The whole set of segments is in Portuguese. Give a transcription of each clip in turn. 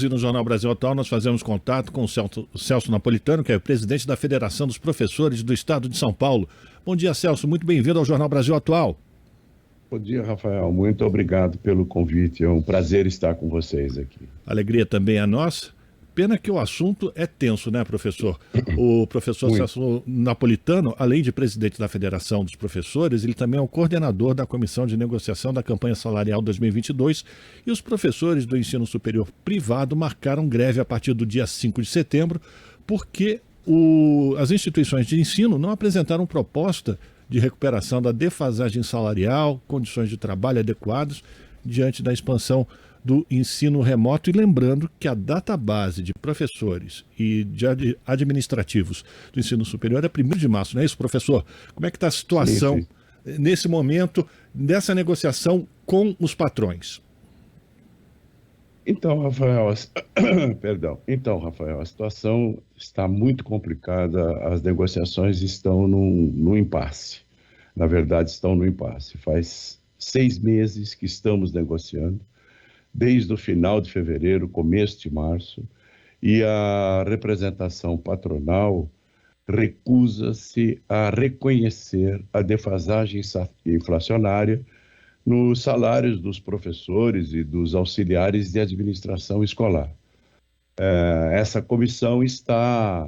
E no Jornal Brasil Atual nós fazemos contato com o Celso Napolitano, que é o presidente da Federação dos Professores do Estado de São Paulo. Bom dia, Celso. Muito bem-vindo ao Jornal Brasil Atual. Bom dia, Rafael. Muito obrigado pelo convite. É um prazer estar com vocês aqui. Alegria também é nossa. Pena que o assunto é tenso, né, professor? O professor Celso Napolitano, além de presidente da Federação dos Professores, ele também é o coordenador da Comissão de Negociação da Campanha Salarial 2022 e os professores do ensino superior privado marcaram greve a partir do dia 5 de setembro porque as instituições de ensino não apresentaram proposta de recuperação da defasagem salarial, condições de trabalho adequadas diante da expansão do ensino remoto. E lembrando que a database de professores e de administrativos do ensino superior é 1º de março, não é isso, professor? Como é que está a situação nesse momento dessa negociação com os patrões? Então, Rafael, a situação está muito complicada, as negociações estão no impasse. Na verdade, estão no impasse. Faz 6 meses que estamos negociando, desde o final de fevereiro, começo de março, e a representação patronal recusa-se a reconhecer a defasagem inflacionária nos salários dos professores e dos auxiliares de administração escolar. Essa comissão está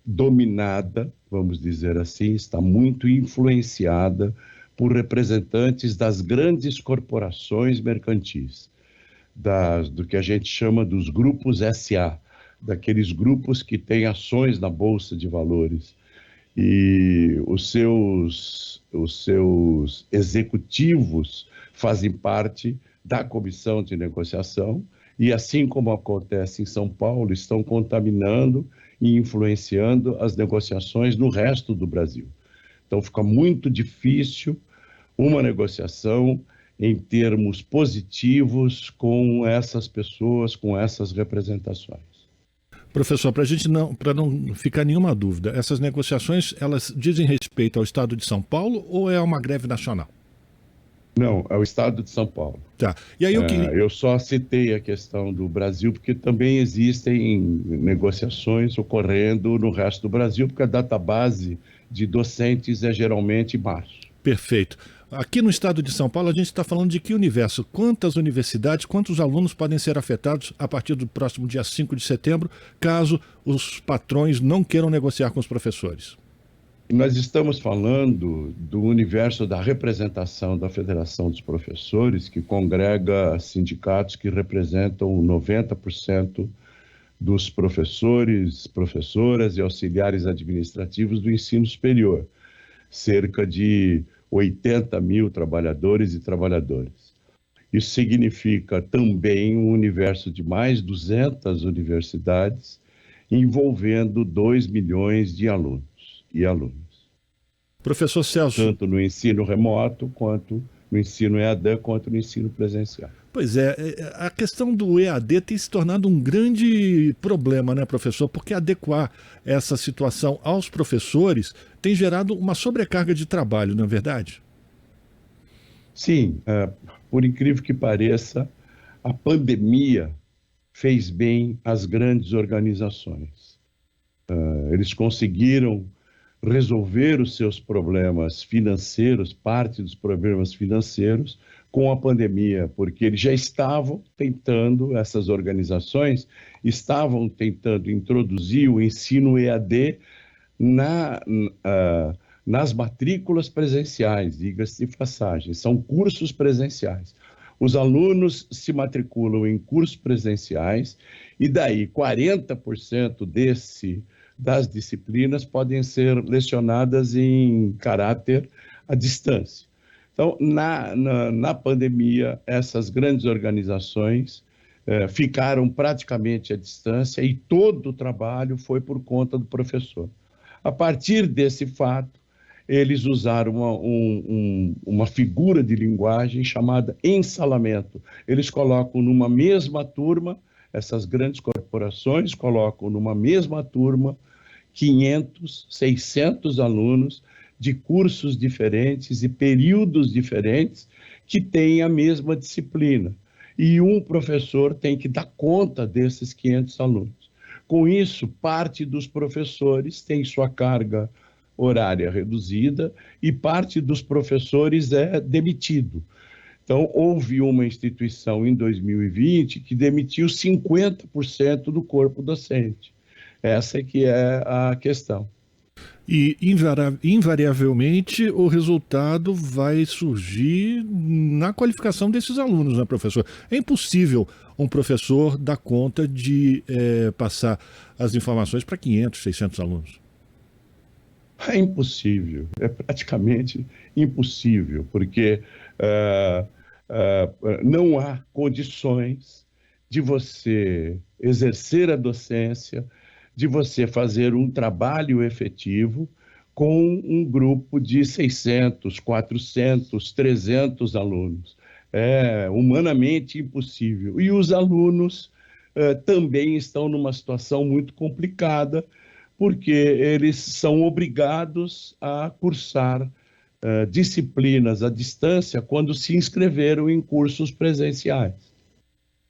dominada, vamos dizer assim, está muito influenciada por representantes das grandes corporações mercantis, do que a gente chama dos grupos SA, daqueles grupos que têm ações na Bolsa de Valores. E os seus executivos fazem parte da comissão de negociação e, assim como acontece em São Paulo, estão contaminando e influenciando as negociações no resto do Brasil. Então fica muito difícil uma negociação em termos positivos com essas pessoas, com essas representações. Professor, para não ficar nenhuma dúvida, essas negociações, elas dizem respeito ao Estado de São Paulo ou é uma greve nacional? Não, é o Estado de São Paulo. Tá. E aí eu só citei a questão do Brasil, porque também existem negociações ocorrendo no resto do Brasil, porque a database de docentes é geralmente março. Perfeito. Aqui no estado de São Paulo, a gente está falando de que universo? Quantas universidades, quantos alunos podem ser afetados a partir do próximo dia 5 de setembro, caso os patrões não queiram negociar com os professores? Nós estamos falando do universo da representação da Federação dos Professores, que congrega sindicatos que representam 90% dos professores, professoras e auxiliares administrativos do ensino superior. Cerca de 80 mil trabalhadores e trabalhadoras. Isso significa também um universo de mais 200 universidades, envolvendo 2 milhões de alunos e alunas. Professor Celso. Tanto no ensino remoto, quanto no ensino EAD, quanto no ensino presencial. Pois é, a questão do EAD tem se tornado um grande problema, né, professor? Porque adequar essa situação aos professores tem gerado uma sobrecarga de trabalho, não é verdade? Sim, por incrível que pareça, a pandemia fez bem às grandes organizações. Eles conseguiram resolver os seus problemas financeiros, parte dos problemas financeiros, com a pandemia, porque eles já estavam tentando, essas organizações estavam tentando introduzir o ensino EAD nas matrículas presenciais, diga-se de passagem, são cursos presenciais. Os alunos se matriculam em cursos presenciais e daí 40% das disciplinas podem ser lecionadas em caráter à distância. Então, na pandemia, essas grandes organizações ficaram praticamente à distância e todo o trabalho foi por conta do professor. A partir desse fato, eles usaram uma figura de linguagem chamada ensalamento. Eles colocam numa mesma turma, essas grandes corporações colocam numa mesma turma 500, 600 alunos de cursos diferentes e períodos diferentes que têm a mesma disciplina. e um professor tem que dar conta desses 500 alunos. Com isso, parte dos professores tem sua carga horária reduzida e parte dos professores é demitido. Então, houve uma instituição em 2020 que demitiu 50% do corpo docente. Essa é que é a questão. E, invariavelmente, o resultado vai surgir na qualificação desses alunos, né, professor? É impossível um professor dar conta de passar as informações para 500, 600 alunos. É impossível, é praticamente impossível, porque não há condições de você exercer a docência, de você fazer um trabalho efetivo com um grupo de 600, 400, 300 alunos. É humanamente impossível. E os alunos também estão numa situação muito complicada, porque eles são obrigados a cursar disciplinas à distância quando se inscreveram em cursos presenciais.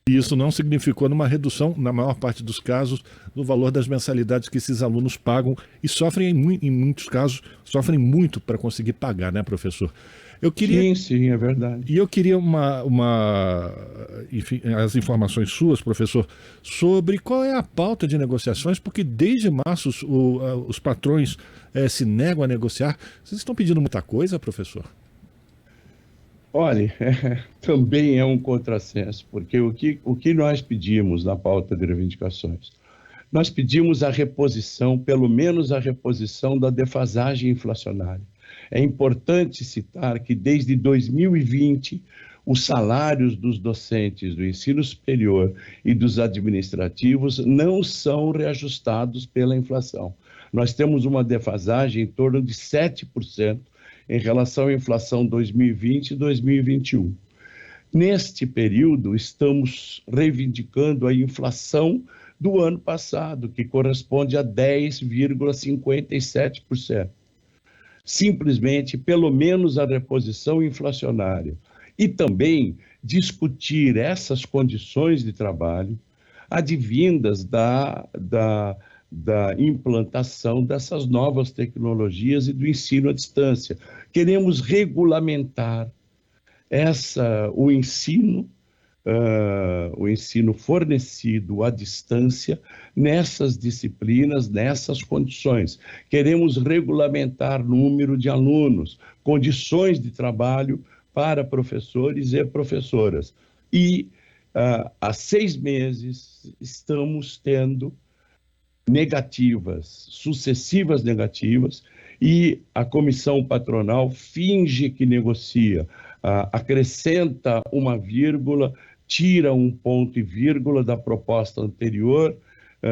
E isso não significou numa redução, na maior parte dos casos, do valor das mensalidades que esses alunos pagam e sofrem, em muitos casos, sofrem muito para conseguir pagar, né, professor? Eu queria... Sim, sim, é verdade. E eu queria enfim, as informações suas, professor, sobre qual é a pauta de negociações, porque desde março os patrões se negam a negociar. Vocês estão pedindo muita coisa, professor? Olha, também é um contrassenso, porque o que nós pedimos na pauta de reivindicações? Nós pedimos a reposição, pelo menos a reposição da defasagem inflacionária. É importante citar que desde 2020, os salários dos docentes do ensino superior e dos administrativos não são reajustados pela inflação. Nós temos uma defasagem em torno de 7% em relação à inflação 2020 e 2021. Neste período, estamos reivindicando a inflação do ano passado, que corresponde a 10,57%. Simplesmente, pelo menos a reposição inflacionária. E também discutir essas condições de trabalho advindas da implantação dessas novas tecnologias e do ensino à distância. Queremos regulamentar o ensino fornecido à distância nessas disciplinas, nessas condições. Queremos regulamentar número de alunos, condições de trabalho para professores e professoras. E há 6 meses estamos tendo sucessivas negativas, e a comissão patronal finge que negocia, acrescenta uma vírgula, tira um ponto e vírgula da proposta anterior,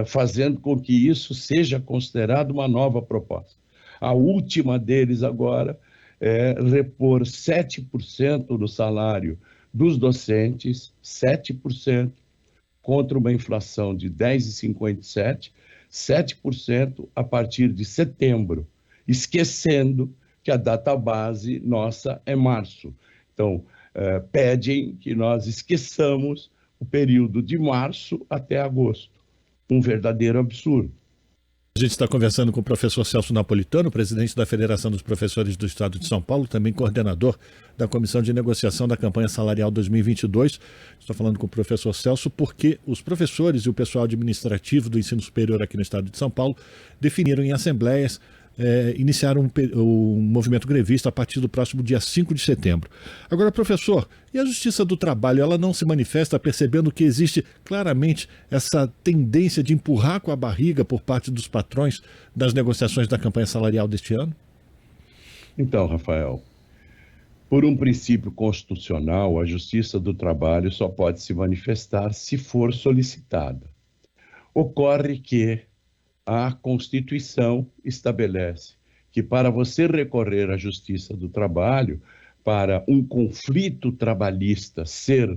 fazendo com que isso seja considerado uma nova proposta. A última deles agora é repor 7% do salário dos docentes, 7%, contra uma inflação de 10,57%, 7% a partir de setembro, esquecendo que a data base nossa é março. Então, pedem que nós esqueçamos o período de março até agosto. Um verdadeiro absurdo. A gente está conversando com o professor Celso Napolitano, presidente da Federação dos Professores do Estado de São Paulo, também coordenador da Comissão de Negociação da Campanha Salarial 2022. Estou falando com o professor Celso porque os professores e o pessoal administrativo do ensino superior aqui no Estado de São Paulo definiram em assembleias iniciar um movimento grevista a partir do próximo dia 5 de setembro. Agora, professor, e a Justiça do Trabalho, ela não se manifesta percebendo que existe claramente essa tendência de empurrar com a barriga por parte dos patrões das negociações da campanha salarial deste ano? Então, Rafael, por um princípio constitucional, a Justiça do Trabalho só pode se manifestar se for solicitada. Ocorre que a Constituição estabelece que para você recorrer à Justiça do Trabalho, para um conflito trabalhista ser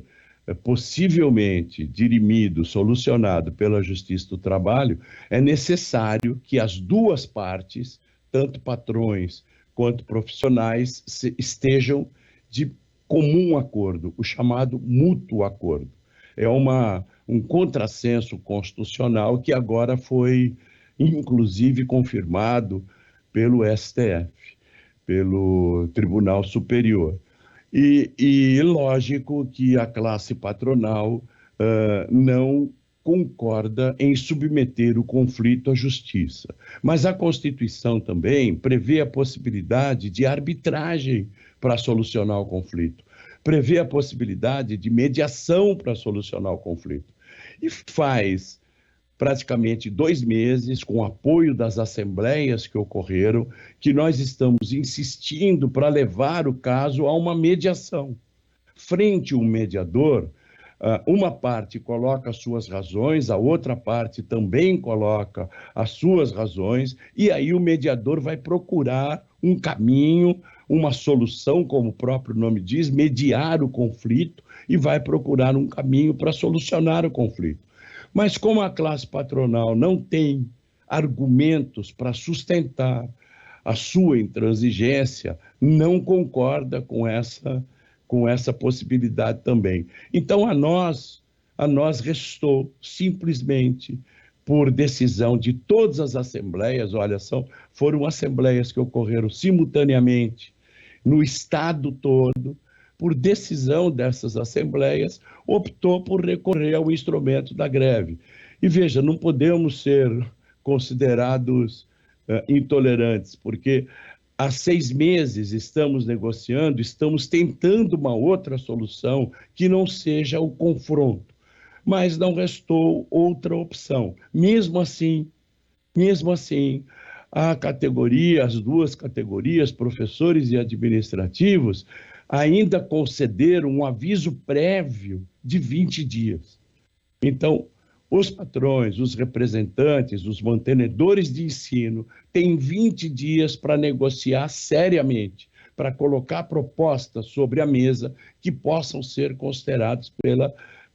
possivelmente dirimido, solucionado pela Justiça do Trabalho, é necessário que as duas partes, tanto patrões quanto profissionais, estejam de comum acordo, o chamado mútuo acordo. É um contrassenso constitucional que agora foi, inclusive, confirmado pelo STF, pelo Tribunal Superior. E lógico que a classe patronal não concorda em submeter o conflito à justiça. Mas a Constituição também prevê a possibilidade de arbitragem para solucionar o conflito, prevê a possibilidade de mediação para solucionar o conflito. E faz praticamente 2 meses, com o apoio das assembleias que ocorreram, que nós estamos insistindo para levar o caso a uma mediação. Frente a um mediador, uma parte coloca as suas razões, a outra parte também coloca as suas razões, e aí o mediador vai procurar um caminho, uma solução, como o próprio nome diz, mediar o conflito, e vai procurar um caminho para solucionar o conflito. Mas como a classe patronal não tem argumentos para sustentar a sua intransigência, não concorda com essa possibilidade também. Então, a nós restou simplesmente, por decisão de todas as assembleias, olha, foram assembleias que ocorreram simultaneamente no estado todo, por decisão dessas assembleias, optou por recorrer ao instrumento da greve. E veja, não podemos ser considerados intolerantes, porque há 6 meses estamos negociando, estamos tentando uma outra solução que não seja o confronto. Mas não restou outra opção. Mesmo assim, as 2 categorias, professores e administrativos, ainda concederam um aviso prévio de 20 dias. Então, os patrões, os representantes, os mantenedores de ensino têm 20 dias para negociar seriamente, para colocar propostas sobre a mesa que possam ser consideradas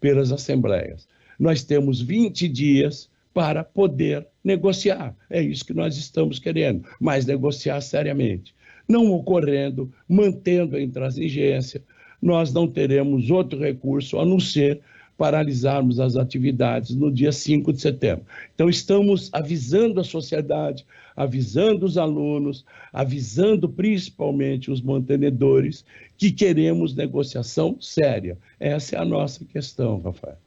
pelas assembleias. Nós temos 20 dias para poder negociar. É isso que nós estamos querendo, mas negociar seriamente. Não ocorrendo, mantendo a intransigência, nós não teremos outro recurso a não ser paralisarmos as atividades no dia 5 de setembro. Então, estamos avisando a sociedade, avisando os alunos, avisando principalmente os mantenedores que queremos negociação séria. Essa é a nossa questão, Rafael.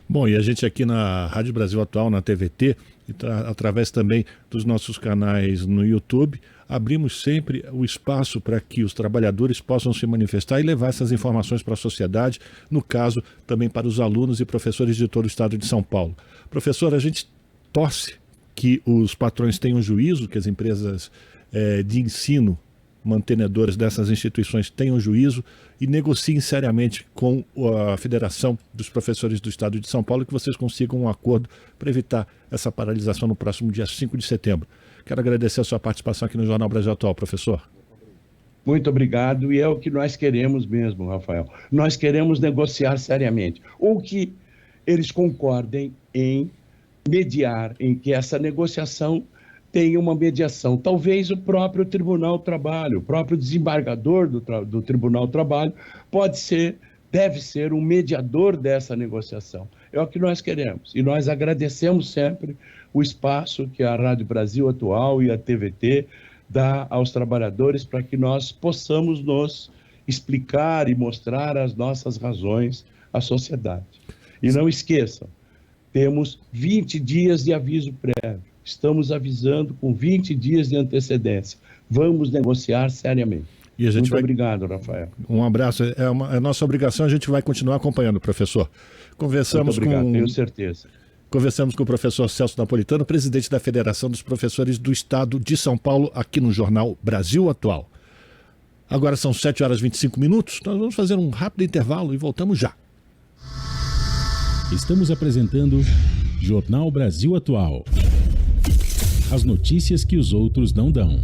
Bom, e a gente aqui na Rádio Brasil Atual, na TVT, através também dos nossos canais no YouTube, abrimos sempre o espaço para que os trabalhadores possam se manifestar e levar essas informações para a sociedade, no caso, também para os alunos e professores de todo o estado de São Paulo. Professor, a gente torce que os patrões tenham juízo, que as empresas de ensino mantenedoras dessas instituições tenham juízo e negociem seriamente com a Federação dos Professores do Estado de São Paulo, que vocês consigam um acordo para evitar essa paralisação no próximo dia 5 de setembro. Quero agradecer a sua participação aqui no Jornal Brasil Atual, professor. Muito obrigado, e é o que nós queremos mesmo, Rafael. Nós queremos negociar seriamente, ou que eles concordem em mediar, em que essa negociação tenha uma mediação. Talvez o próprio Tribunal do Trabalho, o próprio desembargador do Tribunal do Trabalho deve ser um mediador dessa negociação. É o que nós queremos. E nós agradecemos sempre o espaço que a Rádio Brasil Atual e a TVT dá aos trabalhadores para que nós possamos nos explicar e mostrar as nossas razões à sociedade. E não esqueçam, temos 20 dias de aviso prévio. Estamos avisando com 20 dias de antecedência. Vamos negociar seriamente. E a gente Muito obrigado, Rafael. Um abraço. É nossa obrigação, a gente vai continuar acompanhando, professor. Muito obrigado, tenho certeza. Conversamos com o professor Celso Napolitano, presidente da Federação dos Professores do Estado de São Paulo, aqui no Jornal Brasil Atual. Agora são 7h25. Nós vamos fazer um rápido intervalo e voltamos já. Estamos apresentando Jornal Brasil Atual. As notícias que os outros não dão.